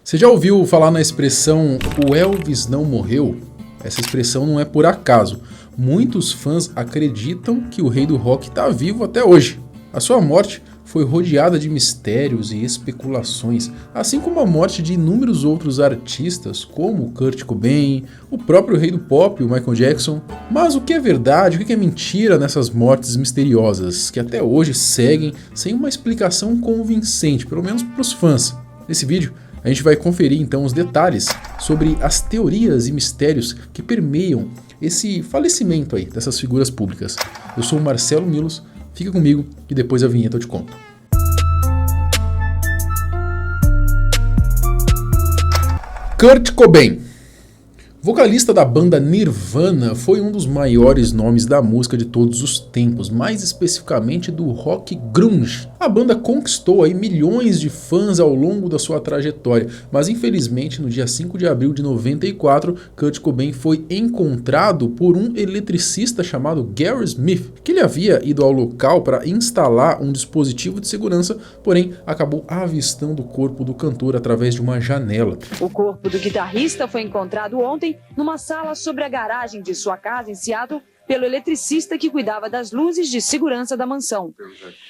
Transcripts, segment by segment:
Você já ouviu falar na expressão "o Elvis não morreu"? Essa expressão não é por acaso. Muitos fãs acreditam que o rei do rock está vivo até hoje. A sua morte foi rodeada de mistérios e especulações, assim como a morte de inúmeros outros artistas, como Kurt Cobain, o próprio rei do pop, o Michael Jackson. Mas o que é verdade, o que é mentira nessas mortes misteriosas, que até hoje seguem sem uma explicação convincente, pelo menos para os fãs? Nesse vídeo, a gente vai conferir então os detalhes sobre as teorias e mistérios que permeiam esse falecimento aí dessas figuras públicas. Eu sou o Marcelo Milos, fica comigo e depois a vinheta eu te conto. Kurt Cobain, vocalista da banda Nirvana, foi um dos maiores nomes da música de todos os tempos, mais especificamente do rock grunge. A banda conquistou aí milhões de fãs ao longo da sua trajetória, mas infelizmente no dia 5 de abril de 94, Kurt Cobain foi encontrado por um eletricista chamado Gary Smith, que ele havia ido ao local para instalar um dispositivo de segurança, porém acabou avistando o corpo do cantor através de uma janela. O corpo do guitarrista foi encontrado ontem numa sala sobre a garagem de sua casa em Seattle pelo eletricista que cuidava das luzes de segurança da mansão.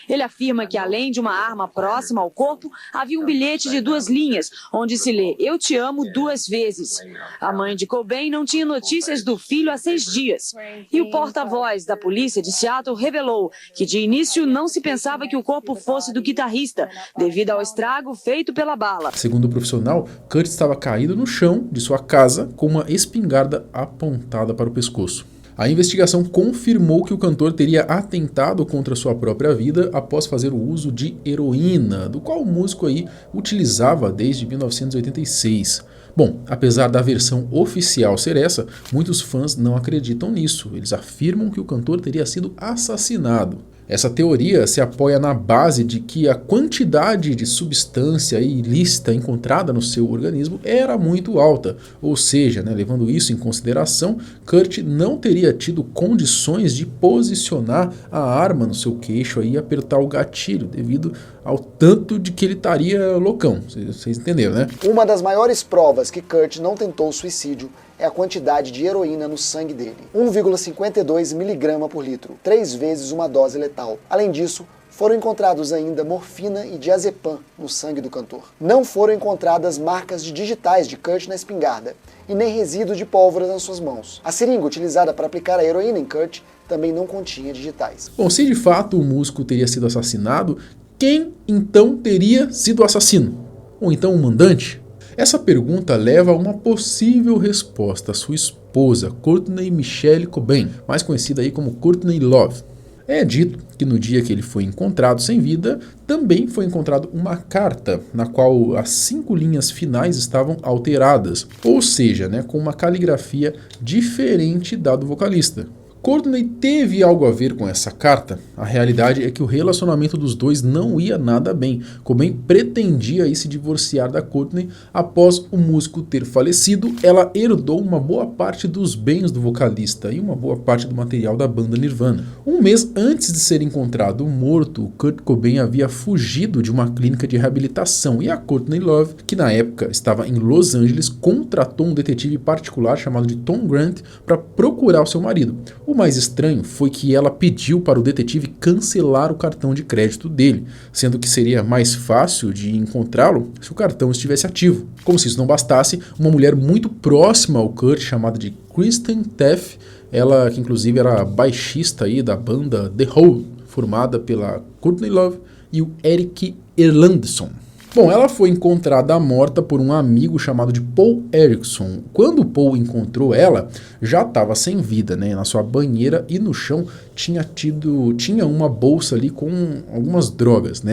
Ele afirma que além de uma arma próxima ao corpo, havia um bilhete de 2 linhas, onde se lê "Eu te amo 2 vezes". A mãe de Cobain não tinha notícias do filho há 6 dias. E o porta-voz da polícia de Seattle revelou que de início não se pensava que o corpo fosse do guitarrista, devido ao estrago feito pela bala. Segundo o profissional, Kurt estava caído no chão de sua casa com uma espingarda apontada para o pescoço. A investigação confirmou que o cantor teria atentado contra sua própria vida após fazer o uso de heroína, do qual o músico aí utilizava desde 1986. Bom, apesar da versão oficial ser essa, muitos fãs não acreditam nisso. Eles afirmam que o cantor teria sido assassinado. Essa teoria se apoia na base de que a quantidade de substância ilícita encontrada no seu organismo era muito alta, ou seja, levando isso em consideração, Kurt não teria tido condições de posicionar a arma no seu queixo e apertar o gatilho, devido ao tanto de que ele estaria loucão, vocês entenderam, né? Uma das maiores provas que Kurt não tentou suicídio é a quantidade de heroína no sangue dele, 1,52 mg por litro, 3 vezes uma dose letal. Além disso, foram encontrados ainda morfina e diazepam no sangue do cantor. Não foram encontradas marcas de digitais de Kurt na espingarda e nem resíduo de pólvora nas suas mãos. A seringa utilizada para aplicar a heroína em Kurt também não continha digitais. Bom, se de fato o músico teria sido assassinado, quem então teria sido o assassino? Ou então o mandante? Essa pergunta leva a uma possível resposta: sua esposa, Courtney Michelle Cobain, mais conhecida aí como Courtney Love. É dito que no dia que ele foi encontrado sem vida, também foi encontrado uma carta na qual as 5 linhas finais estavam alteradas, ou seja, com uma caligrafia diferente da do vocalista. Courtney teve algo a ver com essa carta? A realidade é que o relacionamento dos dois não ia nada bem. Cobain pretendia aí se divorciar da Courtney após o músico ter falecido. Ela herdou uma boa parte dos bens do vocalista e uma boa parte do material da banda Nirvana. Um mês antes de ser encontrado morto, Kurt Cobain havia fugido de uma clínica de reabilitação e a Courtney Love, que na época estava em Los Angeles, contratou um detetive particular chamado de Tom Grant para procurar o seu marido. O mais estranho foi que ela pediu para o detetive cancelar o cartão de crédito dele, sendo que seria mais fácil de encontrá-lo se o cartão estivesse ativo. Como se isso não bastasse, uma mulher muito próxima ao Kurt, chamada de Kristen Teff, ela que inclusive era baixista aí da banda The Hole, formada pela Courtney Love e o Eric Erlandson. Bom, ela foi encontrada morta por um amigo chamado de Paul Erickson. Quando o Paul encontrou ela, já estava sem vida, na sua banheira, e no chão tinha uma bolsa ali com algumas drogas,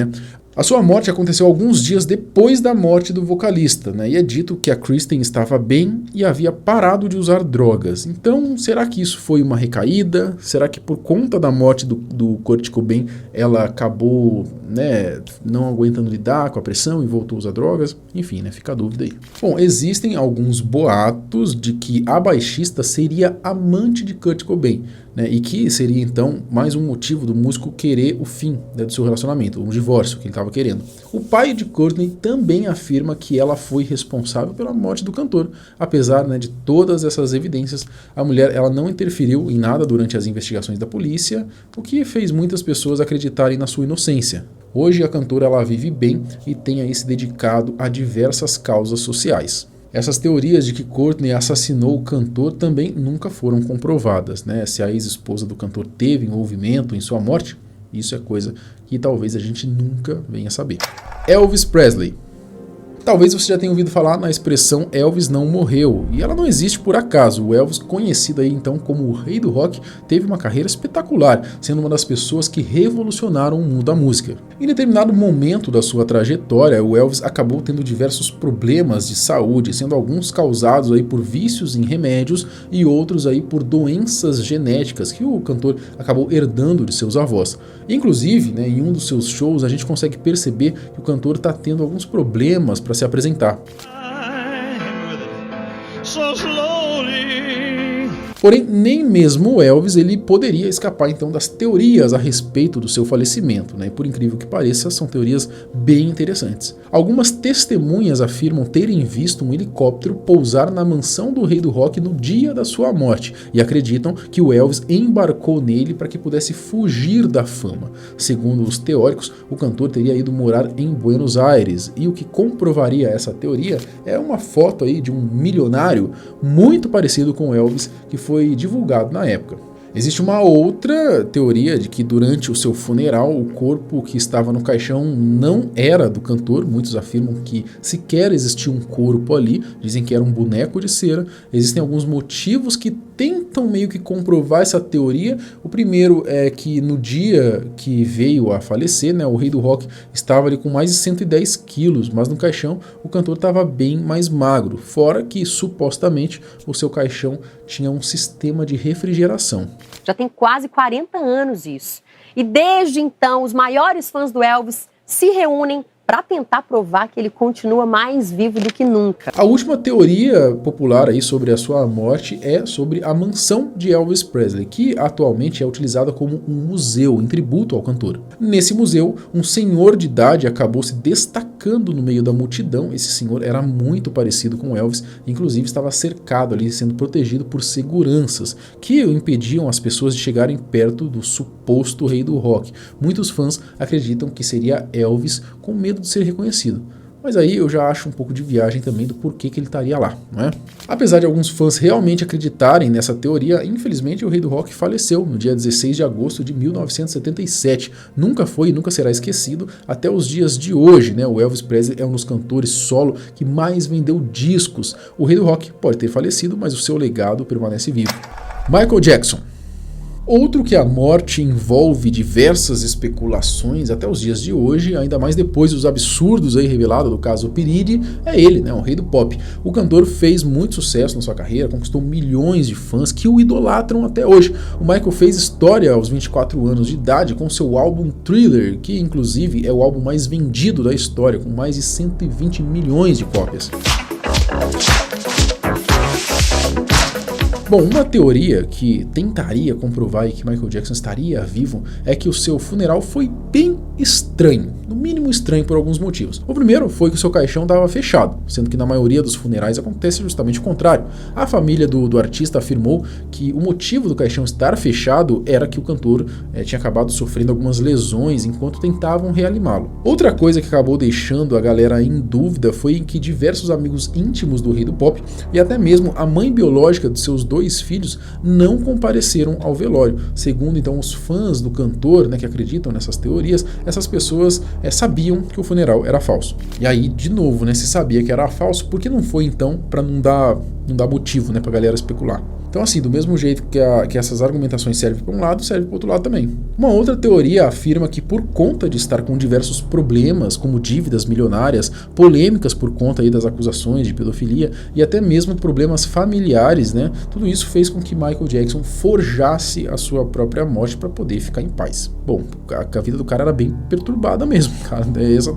A sua morte aconteceu alguns dias depois da morte do vocalista, e é dito que a Kristen estava bem e havia parado de usar drogas. Então, será que isso foi uma recaída? Será que por conta da morte do Kurt Cobain, ela acabou não aguentando lidar com a pressão e voltou a usar drogas? Enfim, fica a dúvida aí. Bom, existem alguns boatos de que a baixista seria amante de Kurt Cobain. né, e que seria então mais um motivo do músico querer o fim, né, do seu relacionamento, um divórcio que ele estava querendo. O pai de Courtney também afirma que ela foi responsável pela morte do cantor. Apesar, né, de todas essas evidências, a mulher ela não interferiu em nada durante as investigações da polícia, o que fez muitas pessoas acreditarem na sua inocência. Hoje a cantora ela vive bem e tem aí se dedicado a diversas causas sociais. Essas teorias de que Courtney assassinou o cantor também nunca foram comprovadas, né? Se a ex-esposa do cantor teve envolvimento em sua morte, isso é coisa que talvez a gente nunca venha saber. Elvis Presley. Talvez você já tenha ouvido falar na expressão Elvis não morreu, e ela não existe por acaso. O Elvis, conhecido aí então como o rei do rock, teve uma carreira espetacular, sendo uma das pessoas que revolucionaram o mundo da música. Em determinado momento da sua trajetória, o Elvis acabou tendo diversos problemas de saúde, sendo alguns causados aí por vícios em remédios e outros aí por doenças genéticas que o cantor acabou herdando de seus avós. Inclusive, né, em um dos seus shows a gente consegue perceber que o cantor está tendo alguns problemas para se apresentar. Porém, nem mesmo o Elvis ele poderia escapar então das teorias a respeito do seu falecimento, né? E por incrível que pareça, são teorias bem interessantes. Algumas testemunhas afirmam terem visto um helicóptero pousar na mansão do rei do rock no dia da sua morte e acreditam que o Elvis embarcou nele para que pudesse fugir da fama. Segundo os teóricos, o cantor teria ido morar em Buenos Aires, e o que comprovaria essa teoria é uma foto aí de um milionário muito parecido com o Elvis que foi divulgado na época. Existe uma outra teoria de que durante o seu funeral o corpo que estava no caixão não era do cantor. Muitos afirmam que sequer existia um corpo ali, dizem que era um boneco de cera. Existem alguns motivos que tentam meio que comprovar essa teoria. O primeiro é que no dia que veio a falecer, né, o rei do rock estava ali com mais de 110 quilos, mas no caixão o cantor estava bem mais magro, fora que supostamente o seu caixão tinha um sistema de refrigeração. Já tem quase 40 anos isso. E desde então, os maiores fãs do Elvis se reúnem para tentar provar que ele continua mais vivo do que nunca. A última teoria popular aí sobre a sua morte é sobre a mansão de Elvis Presley, que atualmente é utilizada como um museu em tributo ao cantor. Nesse museu, um senhor de idade acabou se destacando no meio da multidão. Esse senhor era muito parecido com Elvis, inclusive estava cercado ali, sendo protegido por seguranças que impediam as pessoas de chegarem perto do suposto rei do rock. Muitos fãs acreditam que seria Elvis com medo de ser reconhecido. Mas aí eu já acho um pouco de viagem também do porquê que ele estaria lá, não é? Apesar de alguns fãs realmente acreditarem nessa teoria, infelizmente o rei do rock faleceu no dia 16 de agosto de 1977. Nunca foi e nunca será esquecido até os dias de hoje, né? O Elvis Presley é um dos cantores solo que mais vendeu discos. O rei do rock pode ter falecido, mas o seu legado permanece vivo. Michael Jackson. Outro que a morte envolve diversas especulações até os dias de hoje, ainda mais depois dos absurdos aí revelados do caso P. Diddy, é ele, né, o rei do pop. O cantor fez muito sucesso na sua carreira, conquistou milhões de fãs que o idolatram até hoje. O Michael fez história aos 24 anos de idade com seu álbum Thriller, que inclusive é o álbum mais vendido da história, com mais de 120 milhões de cópias. Bom, uma teoria que tentaria comprovar que Michael Jackson estaria vivo é que o seu funeral foi bem estranho, no mínimo estranho por alguns motivos. O primeiro foi que o seu caixão estava fechado, sendo que na maioria dos funerais acontece justamente o contrário. A família do artista afirmou que o motivo do caixão estar fechado era que o cantor tinha acabado sofrendo algumas lesões enquanto tentavam reanimá-lo. Outra coisa que acabou deixando a galera em dúvida foi que diversos amigos íntimos do rei do pop e até mesmo a mãe biológica de seus dois filhos não compareceram ao velório. Segundo então os fãs do cantor, né, que acreditam nessas teorias, essas pessoas sabiam que o funeral era falso. E aí, de novo, né, se sabia que era falso, por que não foi então para não dar motivo, né, pra galera especular? Então assim, do mesmo jeito que essas argumentações servem para um lado, serve para o outro lado também. Uma outra teoria afirma que por conta de estar com diversos problemas, como dívidas milionárias, polêmicas por conta aí das acusações de pedofilia e até mesmo problemas familiares, né, tudo isso fez com que Michael Jackson forjasse a sua própria morte para poder ficar em paz. Bom, a vida do cara era bem perturbada mesmo, cara.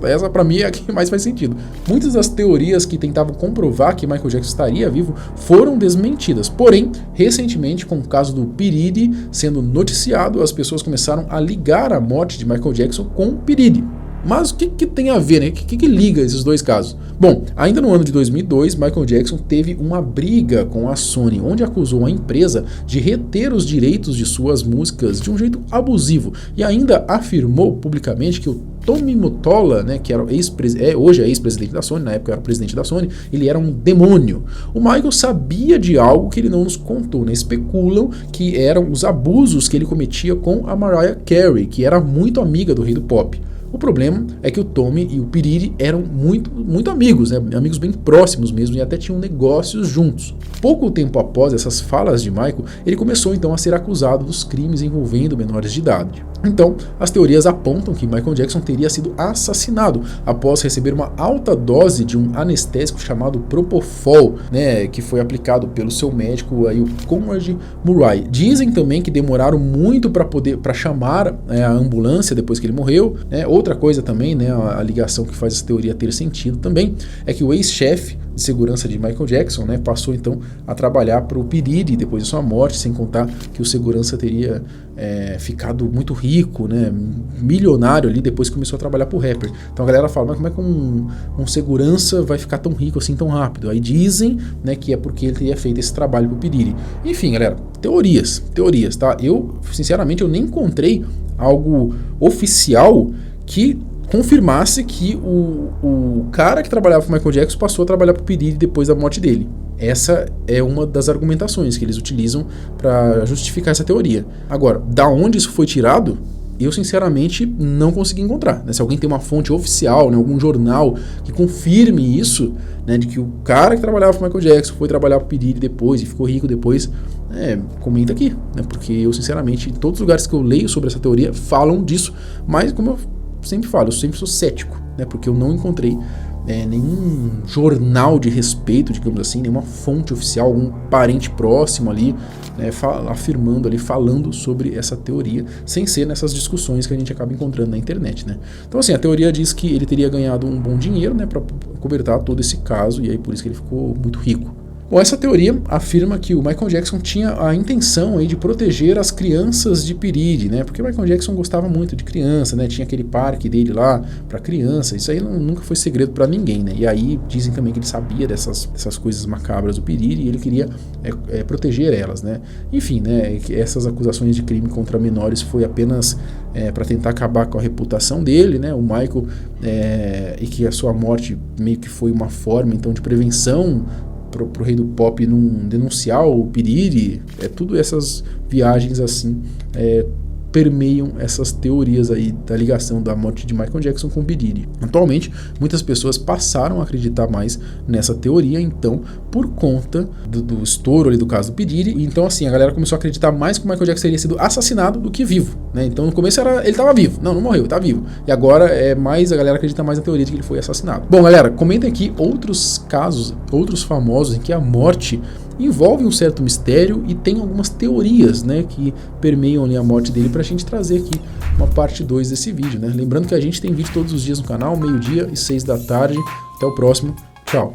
Essa para mim é a que mais faz sentido. Muitas das teorias que tentavam comprovar que Michael Jackson estaria vivo foram desmentidas, porém recentemente, com o caso do P. Diddy sendo noticiado, as pessoas começaram a ligar a morte de Michael Jackson com o P. Diddy. Mas o que tem a ver, né? O que liga esses dois casos? Bom, ainda no ano de 2002, Michael Jackson teve uma briga com a Sony, onde acusou a empresa de reter os direitos de suas músicas de um jeito abusivo e ainda afirmou publicamente que o Tommy Mottola, né, que era hoje é ex-presidente da Sony, na época era o presidente da Sony, ele era um demônio. O Michael sabia de algo que ele não nos contou, né? Especulam que eram os abusos que ele cometia com a Mariah Carey, que era muito amiga do rei do pop. O problema é que o Tommy e o P. Diddy eram muito amigos, né? Amigos bem próximos mesmo, e até tinham negócios juntos. Pouco tempo após essas falas de Michael, ele começou então a ser acusado dos crimes envolvendo menores de idade. Então, as teorias apontam que Michael Jackson teria sido assassinado após receber uma alta dose de um anestésico chamado Propofol, né, que foi aplicado pelo seu médico, aí, o Conrad Murray. Dizem também que demoraram muito para chamar a ambulância depois que ele morreu, né. Outra coisa também, né, a ligação que faz essa teoria ter sentido também, é que o ex-chefe de segurança de Michael Jackson, né, passou então a trabalhar para o P. Diddy depois de sua morte, sem contar que o segurança teria ficado muito rico, né, milionário ali depois que começou a trabalhar para o rapper. Então a galera fala, mas como é que um segurança vai ficar tão rico assim tão rápido? Aí dizem, né, que é porque ele teria feito esse trabalho para o P. Diddy. Enfim, galera, teorias, tá? Eu, sinceramente, eu nem encontrei algo oficial que confirmasse que o cara que trabalhava com o Michael Jackson passou a trabalhar para o P. Diddy depois da morte dele. Essa é uma das argumentações que eles utilizam para justificar essa teoria. Agora, da onde isso foi tirado, eu sinceramente não consegui encontrar, né? Se alguém tem uma fonte oficial, né, algum jornal que confirme isso, né, de que o cara que trabalhava com o Michael Jackson foi trabalhar para o P. Diddy depois e ficou rico depois, comenta aqui, né? Porque eu sinceramente, em todos os lugares que eu leio sobre essa teoria falam disso, mas como eu sempre falo, eu sempre sou cético, né? Porque eu não encontrei nenhum jornal de respeito, digamos assim, nenhuma fonte oficial, algum parente próximo ali, né, afirmando ali, falando sobre essa teoria, sem ser nessas discussões que a gente acaba encontrando na internet, né? Então assim, a teoria diz que ele teria ganhado um bom dinheiro, né, para cobertar todo esse caso, e aí por isso que ele ficou muito rico. Bom, essa teoria afirma que o Michael Jackson tinha a intenção aí de proteger as crianças de P. Diddy, né? Porque o Michael Jackson gostava muito de criança, né? Tinha aquele parque dele lá para criança. Isso aí nunca foi segredo para ninguém, né? E aí dizem também que ele sabia dessas coisas macabras do P. Diddy e ele queria proteger elas, né? Enfim, né? Essas acusações de crime contra menores foi apenas para tentar acabar com a reputação dele, né? O Michael, e que a sua morte meio que foi uma forma então de prevenção pro rei do pop não denunciar o P. Diddy, tudo essas viagens assim permeiam essas teorias aí da ligação da morte de Michael Jackson com o P. Diddy. Atualmente, muitas pessoas passaram a acreditar mais nessa teoria, então, por conta do estouro ali do caso do P. Diddy, então assim, a galera começou a acreditar mais que o Michael Jackson teria sido assassinado do que vivo, né? Então no começo ele estava vivo, não morreu, ele tá vivo, e agora a galera acredita mais na teoria de que ele foi assassinado. Bom, galera, comentem aqui outros casos, outros famosos em que a morte envolve um certo mistério e tem algumas teorias, né, que permeiam ali a morte dele, pra gente trazer aqui uma parte 2 desse vídeo, né? Lembrando que a gente tem vídeo todos os dias no canal, 12h e 6 da tarde. Até o próximo, tchau!